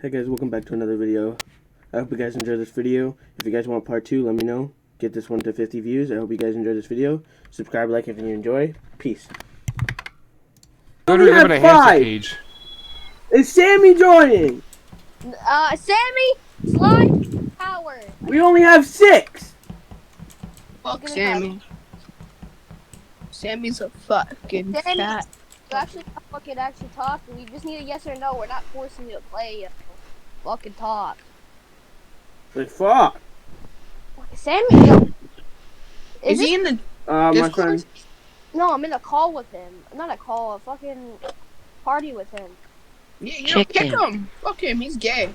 Hey guys, welcome back to another video. I hope you guys enjoyed this video. If you guys want part 2, let me know. Get this one to 50 views. I hope you guys enjoyed this video. Subscribe, like if you enjoy. Peace. Literally live in a hamster cage. Is Sammy joining? Sammy, slide power. We only have 6. Fuck Sammy. Sammy's a fucking cat. You actually fucking talk. We just need a yes or no. We're not forcing you to play. Fucking talk. Like fuck. Sammy, Is he in the my friend. No, I'm in a call with him. Not a call, a fucking party with him. Yeah, you know, kick him. Fuck him. He's gay.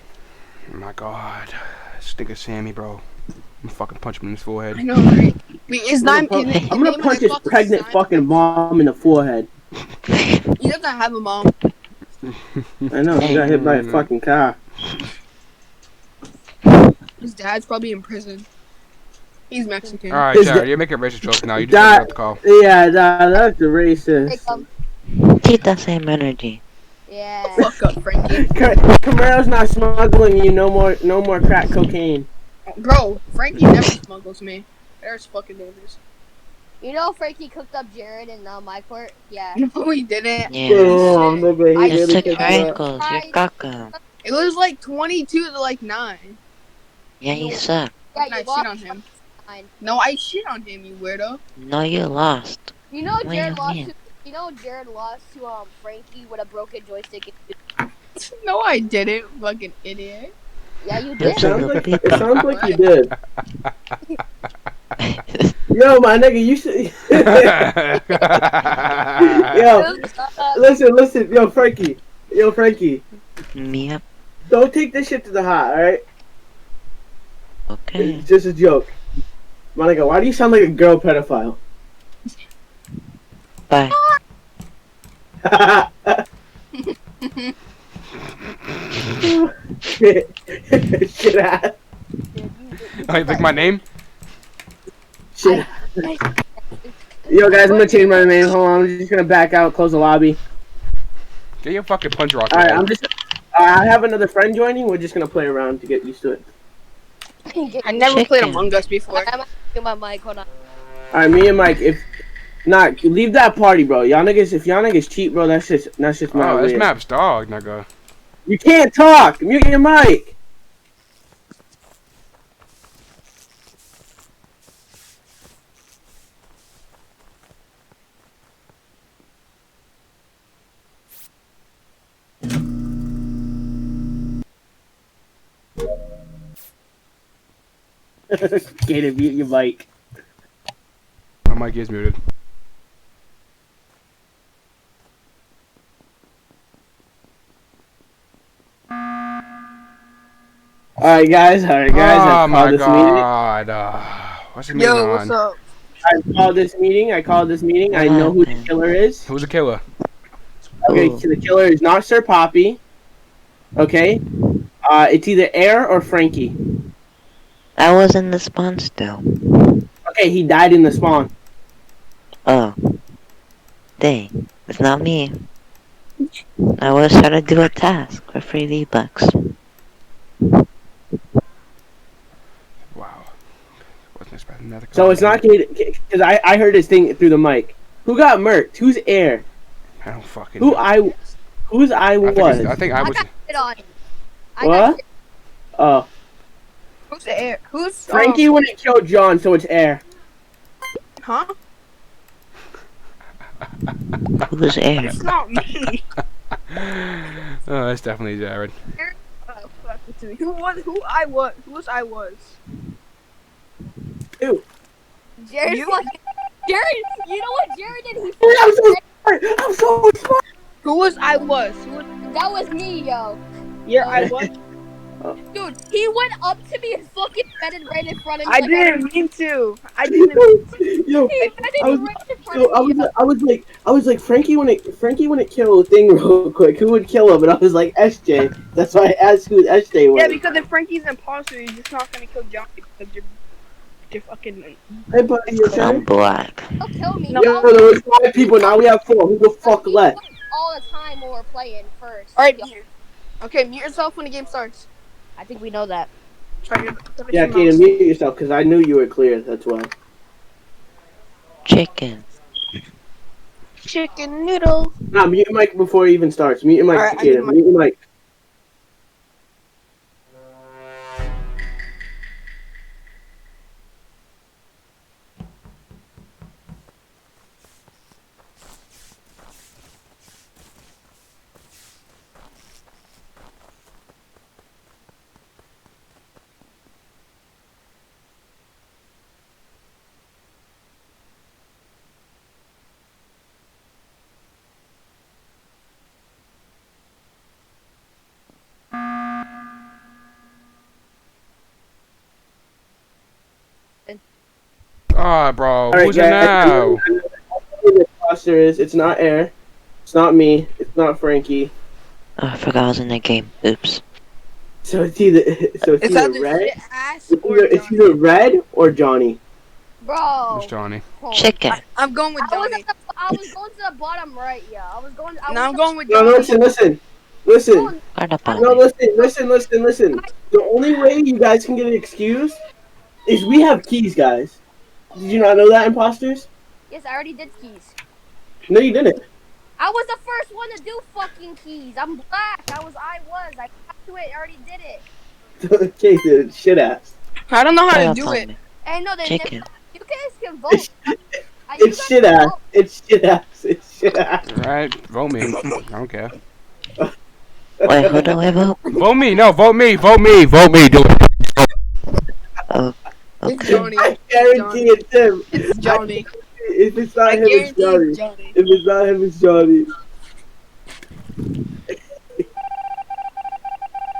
Oh my god. Stick of Sammy, bro. I'm gonna fucking punch him in his forehead. I know, right? Wait, I'm gonna punch his pregnant fucking mom in the forehead. He doesn't have a mom. I know, he got hit by a fucking car. His dad's probably in prison. He's Mexican. Alright, Jared, you're making racist jokes now. You just got the call. Yeah, that's the racist. Keep the same energy. Yeah. Fuck up, Frankie. Camaro's not smuggling you no more crack cocaine. Bro, Frankie never smuggles me. There's fucking dangerous. You know Frankie cooked up Jared in my court? Yeah. No, he didn't. Yeah. Oh, no, but he I Just really took could do that. Frankles, you're caca. It was like 22 to like 9. Yeah, you suck. Yeah, I you shit lost on him. 9. No, I shit on him, you weirdo. No, you lost. You know Wait, Jared lost yeah. to Frankie with a broken joystick. No, I didn't. Fucking idiot. Yeah, you It did. sounds like you did. Yo, my nigga, you should. Yo, listen, yo, Frankie, Yep. don't take this shit to the heart, alright? Okay. It's just a joke. My nigga, why do you sound like a girl pedophile? Bye. Shit ass. Oh, you pick my name? Shit. Yo, guys, I'm gonna change my name. Hold on, I'm just gonna back out, close the lobby. Get your fucking punch rock. Alright, I have another friend joining. We're just gonna play around to get used to it. I never played Chicken. Among Us before. I'm gonna do my mic. Hold on. Alright, me and Mike, leave that party, bro. If y'all niggas cheat, bro, that's just not Oh, this weird. map's dog, nigga. You can't talk! Mute your mic! Get it, mute your mic. My mic is muted. Alright, guys, Oh I my called this meeting. god. What's the meeting Yo, on? what's up? I called this meeting. I know who the killer is. Who's the killer? Okay, so the killer is not Sir Poppy. Okay? It's either Air or Frankie. I was in the spawn still. Okay, he died in the spawn. Oh. Dang. It's not me. I was trying to do a task for free V-Bucks. Wow. Wasn't expecting that to come. So it's not because I heard his thing through the mic. Who got murked? Who's Air? I don't fucking Who's I I was? think I I was. got shit on. I What? got shit. Oh, Who's the air? Who's Frankie wouldn't kill John, so it's Air. Huh? Who's Air? It's not me. Oh, that's definitely Jared. Oh, fuck it to me. Who I was? Jared, You? Jared, you know what Jared did? I'm so smart. Who was I was? That was me, yo. Yeah, I was. Dude, he went up to me and fucking bedded right in front of me. I like, didn't mean to. I didn't. Yo, He bedded I was- right in front of me. I was like Frankie wouldn't kill the thing real quick. Who would kill him? And I was like SJ. That's why I asked who SJ was. Yeah, because if Frankie's an imposter, you're just not gonna kill Johnny because you're fucking. Hey buddy, you okay? I'm black. Don't kill me. No. Yo, there was 5 people. Now we have 4. Who the fuck left? All the time when we're playing first. All right, Okay, mute yourself when the game starts. I think we know that. Try to finish Yeah, your Kaden, mouse. mute yourself because I knew you were clear. That's why. Chicken. Chicken noodle. Nah, mute your mic before it even starts. Mute your mic, Alright, I muted Kaden. my- Mute your mic. Ah, bro. Alright, Who's it guys. now? I know who the imposter is. It's not Air. It's not me. It's not Frankie. Oh, I forgot I was in the game. Oops. So it's either It's either Red. shit ass or It's Johnny. either Red or Johnny. Bro. It's Johnny. Holy- Chicken. I'm going with I was, Johnny. I was going to the bottom right, yeah. I was going. Now I'm going with No, Johnny. listen. going. What about No, me? listen. The only way you guys can get excused is we have keys, guys. Did you not know that, imposters? Yes, I already did keys. No, you didn't. I was the first one to do fucking keys. I'm black. I got to it. I already did it. Okay, dude, shit ass. I don't know how What to do about it. me? And no, Chicken. you guys can vote. You It's guys shit can ass. vote. It's shit ass. It's shit ass. Alright, vote me. I don't care. Wait, who do I vote? Vote me. No, vote me. Vote me. Vote me. Do it. Oh, It's okay. Johnny. I guarantee it's him. It's Johnny. If it's not I him, it's guarantee Johnny. it's Johnny. If it's not him, it's Johnny.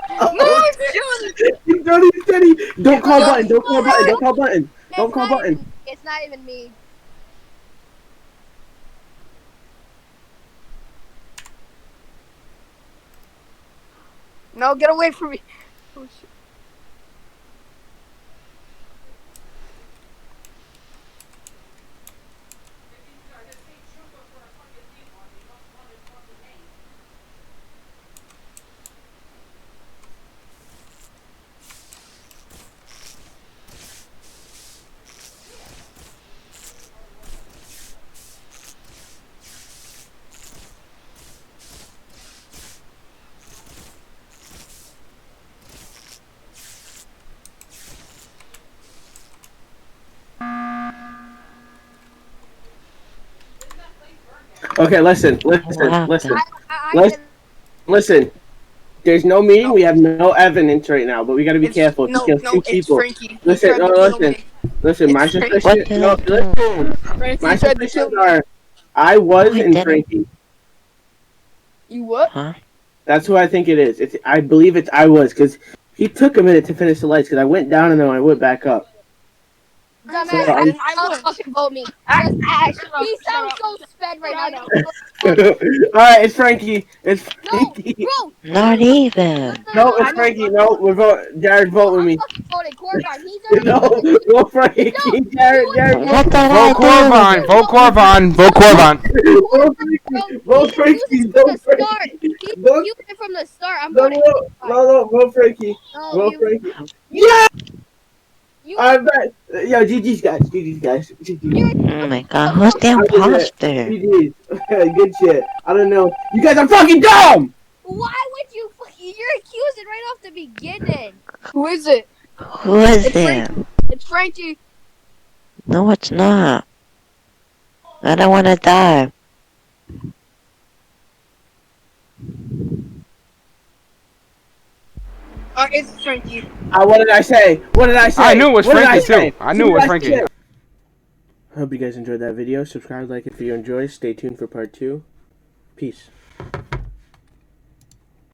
No, it's Johnny. It's Johnny. Don't call button. Don't call button. Don't call button. It's Don't call not button. even- It's not even me. No, get away from me. Oh, shit. Okay, listen. What happened? Listen. Listen. There's no meeting. We have no evidence right now, but we gotta be careful. No, He kills no, two it's people. Frankie. He Listen, tried to no, kill listen. me. Listen, my It's Frankie. What suspicion. did No, I do? listen. Frankie My tried to kill suspicions me. are, I was No, I in didn't. Frankie. You what? Huh? That's who I think it is. I believe it's I was because he took a minute to finish the lights because I went down and then I went back up. Dumbass, So, I'm- don't fucking vote me. He sounds so sped right now. All right, it's Frankie. It's No, Frankie. bro. Not even. No, it's Frankie. No, we're vote. Jared, vote with me. I'm fucking voting Corbin. He's No, already go Frankie. Jared, What did I Vote Corvon. do? Vote Corvon. Vote Corvon. Vote Frankie. Vote Frankie. Vote Frankie. He Vote- used it from the start. I'm No, voting. no, vote Frankie. No, Vote you, Frankie. Yeah, you, I bet. Yo, GG's guys. GG's. Oh my god, who's the imposter? GG's. Good shit. I don't know. You guys are fucking dumb. why would you? You're accusing right off the beginning. Who is it? Who is It's it? It's Frankie. No, it's not. I don't want to die. It's Frankie. What did I say? What did I say? I knew it was What did Frankie, say? too. I knew it was What did Frankie. say? I hope you guys enjoyed that video. Subscribe, like if you enjoy. Stay tuned for part 2. Peace.